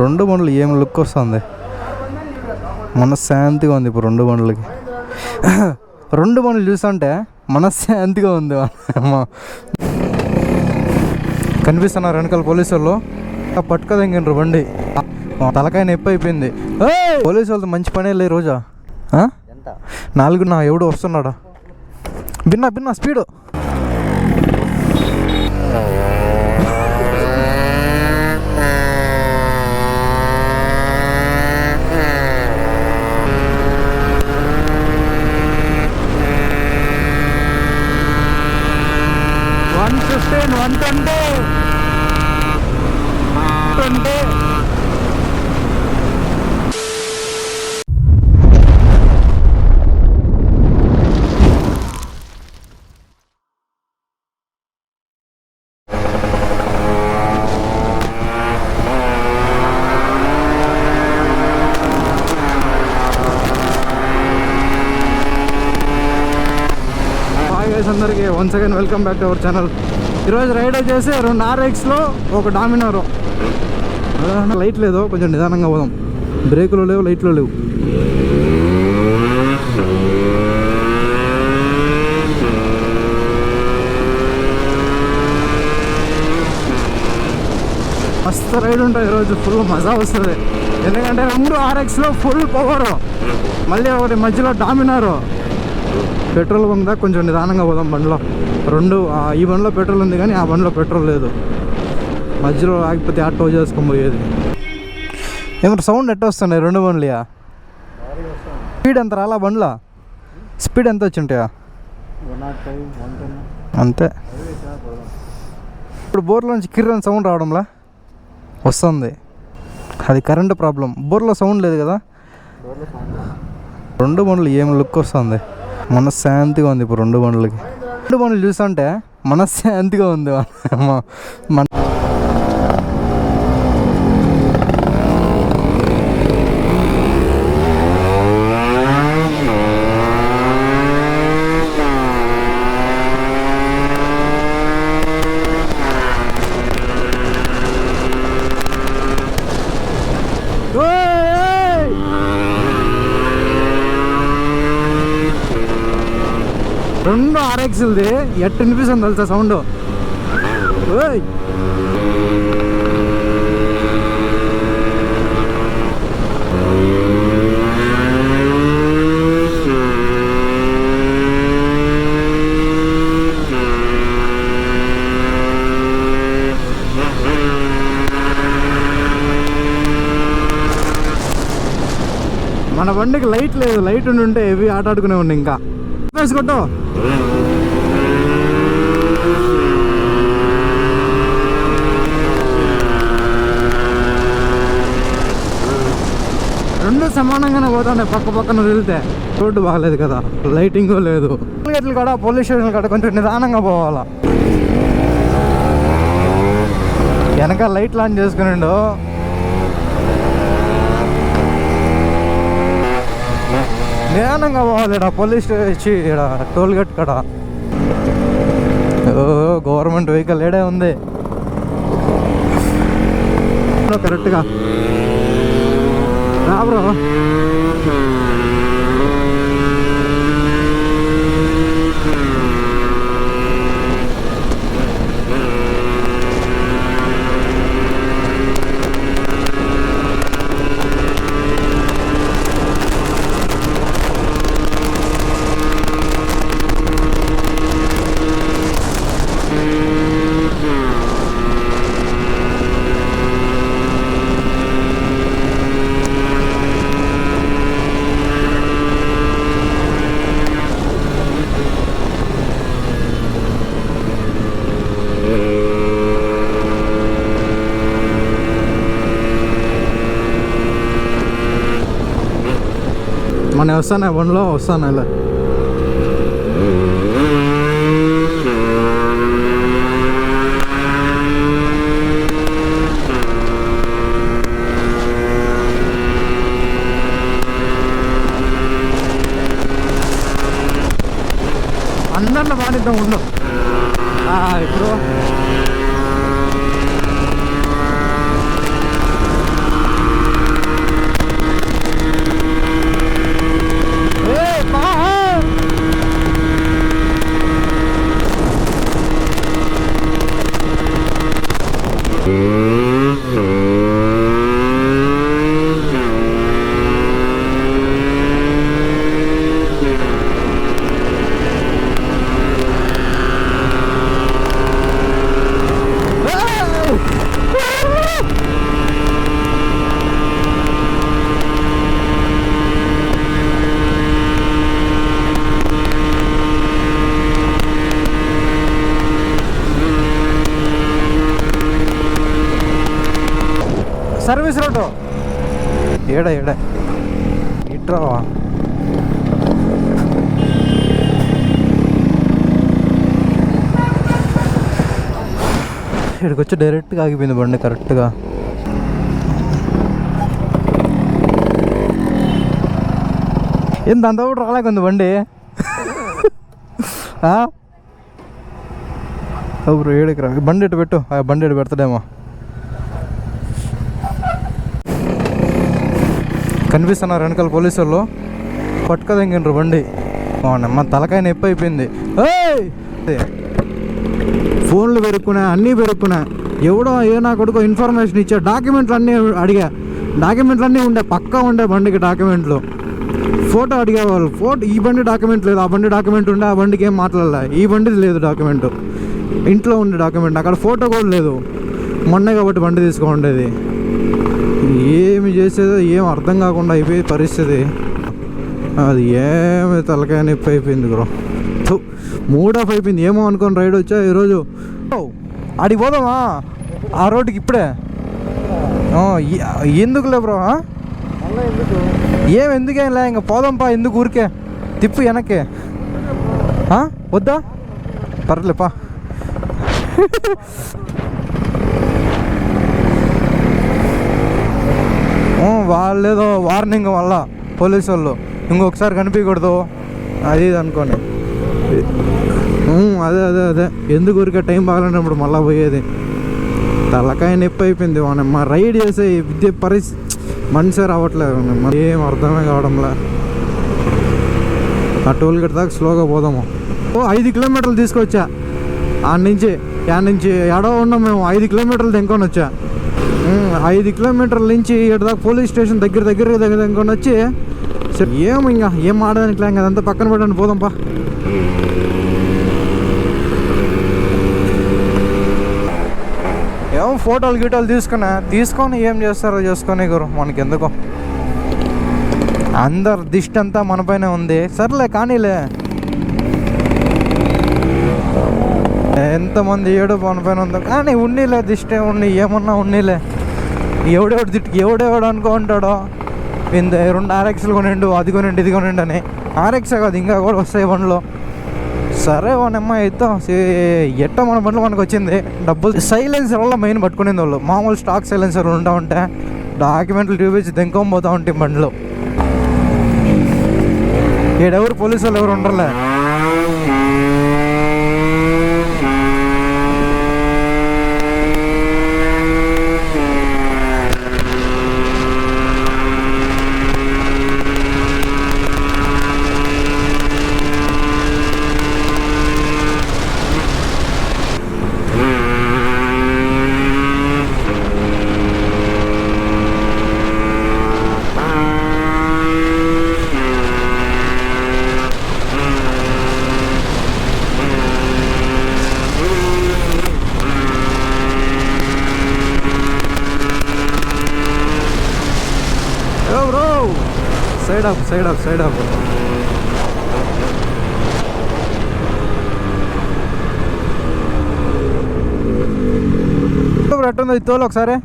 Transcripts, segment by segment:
రెండు బండ్లు ఏం లుక్ వస్తుంది, మనశ్శాంతిగా ఉంది. ఇప్పుడు రెండు బండ్లకి రెండు బండ్లు చూస్తుంటే మనశ్శాంతిగా ఉంది. కనిపిస్తున్నారు వెనకాల పోలీసు వాళ్ళు, పట్టుకదంగినరు బండి, తలకాయ నొప్పి అయిపోయింది. పోలీసు వాళ్ళతో మంచి పనే లే రోజా 4 నా ఎవడు వస్తున్నాడా, భిన్నా స్పీడు. అందరికీ once again welcome back to our channel. ఈరోజు రైడ్ వచ్చేసి 2 RXలో ఒక డామినారో. లైట్ లేదు, కొంచెం నిదానంగా పోదాం. బ్రేకులు లేవు, లైట్లు లేవు. మస్తు రైడ్ ఉంటుంది ఈరోజు, ఫుల్ మజా వస్తుంది. ఎందుకంటే 2 RXలో ఫుల్ పవర్, మళ్ళీ ఒకటి మధ్యలో డామినారో. పెట్రోల్ బంక్ దాకా కొంచెం నిదానంగా పోదాం బండిలో. ఈ బండిలో పెట్రోల్ ఉంది కానీ ఆ బండిలో పెట్రోల్ లేదు. మధ్యలో ఆగిపోతే ఆటో చేసుకొని పోయేది. ఏమన్నా సౌండ్ ఎట్ట వస్తున్నాయి 2 బండ్లయా? స్పీడ్ ఎంత రాలా బండ్లా? స్పీడ్ ఎంత వచ్చి ఉంటాయా? అంతే. ఇప్పుడు బోర్లోంచి కిర్రని సౌండ్ రావడంలా వస్తుంది, అది కరెంటు ప్రాబ్లం. బోర్లో సౌండ్ లేదు కదా. 2 బండ్లు ఏం లుక్ వస్తుంది, మనశ్శాంతిగా ఉంది. ఇప్పుడు 2 బండ్లకి 2 బండ్లు చూస్తుంటే మనశ్శాంతిగా ఉంది. రెండు RXలది ఎట్టు వినిపిస్తుంది తెలుసా సౌండ్. మన బండికి లైట్ లేదు, లైట్ ఉంటే ఇవి ఆట ఆడుకునే ఉండి. ఇంకా వేసుకోట్టు రెండు సమానంగానే పోతాండే, పక్క పక్కన వెళ్తే. రోడ్డు బాగాలేదు కదా, లైటింగ్ లేదు. గేట్లు కూడా పోలీస్ స్టేషన్ కాడ కొంచెం నిదానంగా పోవాలా. వెనక లైట్లు ఆన్ చేసుకునిండు. నిదానంగా పోవాలి. ఇక్కడ పోలీస్ స్టేషన్, ఇక్కడ టోల్ గేట్ కాడ గవర్నమెంట్ వెహికల్ ఏడే ఉంది కరెక్ట్గా. రా బ్రో. మన వస్తాను బండ్లో వస్తాను ఇలా. అందరిలో పాడిద్దాం ఉండు. ఇప్పుడు సర్వీస్ రోడ్డు ఏడ ఇట్రావా ఇక్కడికి వచ్చి డైరెక్ట్గా ఆగిపోయింది బండి కరెక్ట్గా. ఏం దాంతో కూడా రాలేకుంది బండి. ఎవరు ఏడికి రా, బండి ఇటు పెట్టు, బండి ఇటు పెడతాడేమో. కనిపిస్తున్నారు వెనకాల పోలీసు వాళ్ళు, పట్టుకదెంగిండ్రు బండి. మా తలకాయ నొప్పి అయిపోయింది. ఫోన్లు పెరుక్కున్నా, అన్నీ పెరుక్కున్నా. ఎవడో నా కొడుకు ఇన్ఫర్మేషన్ ఇచ్చా, డాక్యుమెంట్లు అన్నీ అడిగా. డాక్యుమెంట్లు అన్నీ ఉండే, పక్కా ఉండే బండికి డాక్యుమెంట్లు. ఫోటో అడిగేవాళ్ళు, ఫోటో ఈ బండి డాక్యుమెంట్ లేదు, ఆ బండి డాక్యుమెంట్ ఉండే, ఆ బండికి ఏం మాట్లాడలే. ఈ బండిది లేదు డాక్యుమెంట్, ఇంట్లో ఉండే డాక్యుమెంట్, అక్కడ ఫోటో కూడా లేదు. మొన్నే కాబట్టి బండి తీసుకోండేది. ఏమి చేసేదో ఏం అర్థం కాకుండా అయిపోయి పరిస్థితి. అది ఏమి తలకాయ నొప్పి అయిపోయింది బ్రో. మూడ్ ఆఫ్ అయిపోయింది. ఏమో అనుకోని రైడ్ వచ్చా ఈరోజు. ఆడికి పోదామా ఆ రోడ్డుకి ఇప్పుడే? ఎందుకులే బ్రో, ఎందుకేం లే, ఇంకా పోదాంపా. ఎందుకు ఊరికే తిప్పు వెనక్కి? వద్దా? పర్లేపా. వాళ్ళేదో వార్నింగ్ వల్ల పోలీసు వాళ్ళు ఇంకొకసారి కనిపించకూడదు అది ఇది అనుకోండి. అదే ఎందుకు ఊరికే టైం బాగాలేనప్పుడు మళ్ళీ పోయేది. తలకాయ నొప్పి అయిపోయింది. మా రైడ్ చేసే విద్య పరిస్థితి మనిషి రావట్లేదు, ఏం అర్థమే కావడంలే. ఆ టోల్ గేట్ దాకా స్లోగా పోదాము. 5 కిలోమీటర్లు తీసుకొచ్చా. యాడ నుంచి ఎడో ఉన్నాం మేము. 5 కిలోమీటర్లు తెంకొని వచ్చా. 5 కిలోమీటర్ల నుంచి ఇటు దాకా పోలీస్ స్టేషన్ దగ్గర తెంకొని వచ్చి ఏం ఆడడానికి లేక అదంతా పక్కన పెట్టండి, పోదాంపా. ఏమో ఫోటోలు గీటోలు తీసుకొని ఏం చేస్తారో చేసుకొని గురు, మనకి ఎందుకో. అందరు దిష్టి అంతా మన పైన ఉంది. సర్లే కానీలే, ఎంతమంది ఏడో మన పైన ఉందో కానీ ఉన్నీలే, దిష్టి ఏమన్నా ఉన్నీలే. ఎవడెవడు అనుకుంటాడో ఇంత 2 RXలు కొనిండు, అది కొనిండు, ఇది కొనిండు అని. RX కాదు, ఇంకా కూడా వస్తాయి బండ్లు. సరే వానమ్మ అయితే ఎట్ట మన బండ్లు మనకు వచ్చింది డబ్బులు. సైలెన్సర్ వల్ల మెయిన్ పట్టుకునేది వాళ్ళు. మామూలు స్టాక్ సైలెన్సర్ ఉంటా ఉంటే డాక్యుమెంట్లు చూపించి దెంకొని పోతూ ఉంటాయి బండ్లు. ఈడెవరు పోలీసు వాళ్ళు ఎవరు ఉండరులే. Side up. ఎట్టుంది తోలు ఒకసారి.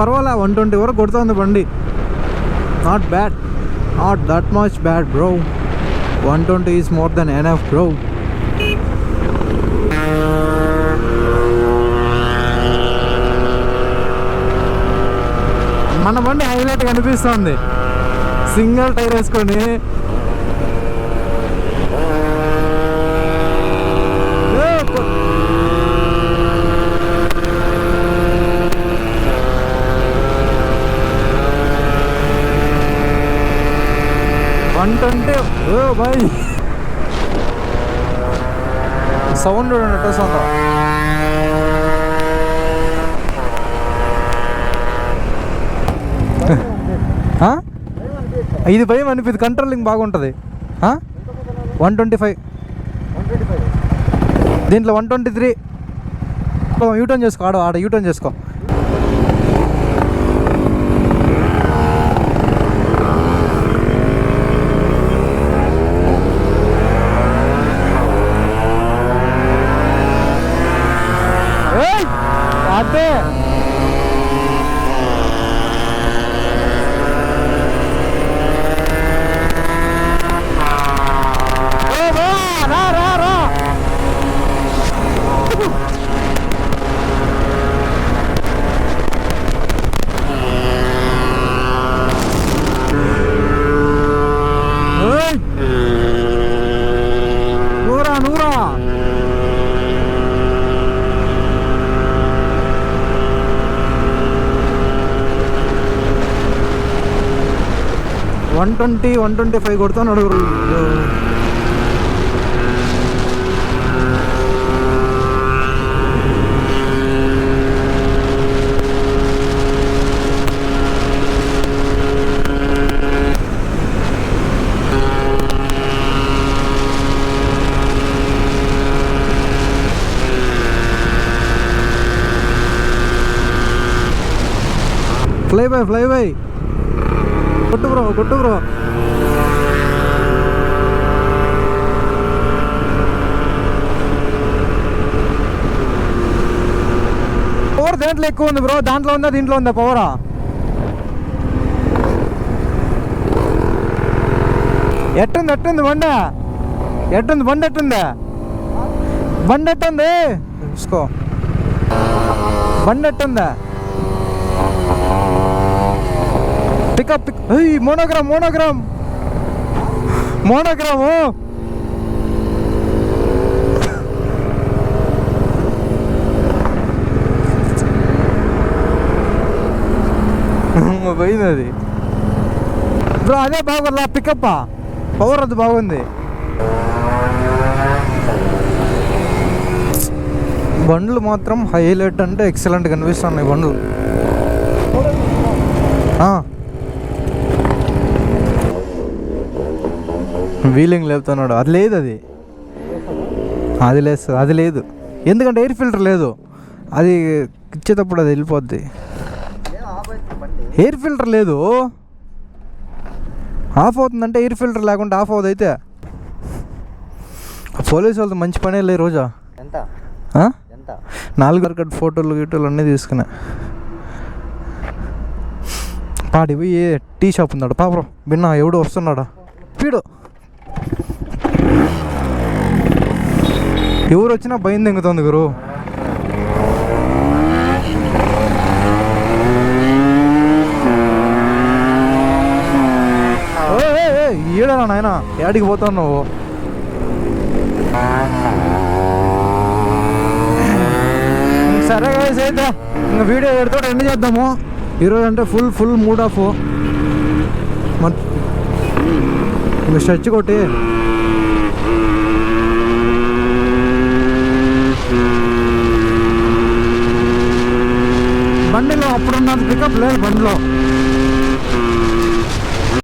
పర్వాలే, 120 వరకు కొడుతుంది బండి. Not bad, not that much bad bro. 120 is more than enough bro. మన బండి హైలైట్ కనిపిస్తుంది, సింగిల్ టైర్ వేసుకొని 120. ఓ బాయ్ సౌండ్ చూడండి సౌండ్. ఇది భయం అనిపిది, కంట్రోలింగ్ బాగుంటుంది. 125 దీంట్లో 123. యూటర్న్ చేసుకో, ఆడ యూటర్న్ చేసుకో. అదే నూరా 120, 125 కొడుతున్నాడు. ఫ్లై బై కొట్టు బ్రో. పవర్ దేంట్లో ఎక్కువ ఉంది బ్రో? దాంట్లో ఉందా దీంట్లో ఉందా పవరా? ఎట్టుంది బండి? బండి ఎట్టుంది చూసుకో. బండి ఎట్టుందా? పికప్ మోనోగ్రాము. పోయింది అది బ్రో. అదే బాగుందా పికప్? పవర్ అది బాగుంది. బండ్లు మాత్రం హైలైట్ అంటే ఎక్సలెంట్ కనిపిస్తున్నాయి బండ్లు. వీలింగ్ లేపుతున్నాడు. అది లేదు ఎందుకంటే ఎయిర్ ఫిల్టర్ లేదు. అది ఇచ్చేటప్పుడు అది వెళ్ళిపోద్ది. ఎయిర్ ఫిల్టర్ లేదు, ఆఫ్ అవుతుందంటే ఎయిర్ ఫిల్టర్ లేకుండా ఆఫ్ అవుతుంది. అయితే పోలీసు వాళ్ళతో మంచి పనే లేదు రోజా. 4 ఫోటోలు గిటోలు అన్నీ తీసుకున్నా. పాడి పోయి టీ షాప్ ఉన్నాడు పాపం బిన్నా. ఎవడు వస్తున్నాడా పీడు? ఎవరు వచ్చినా భయం దెంగుతుంది గురు. ఈడనా నాయన, ఏడికి పోతావు నువ్వు? సరే అయితే ఇంకా వీడియో ఎడుతో ఎండ్ చేద్దాము ఈరోజు. అంటే ఫుల్ మూడ్ ఆఫ్. ఇంకా స్ట్రెచ్ కొట్టి బండిలో అప్పుడున్నంత పికప్ లేదు బండిలో.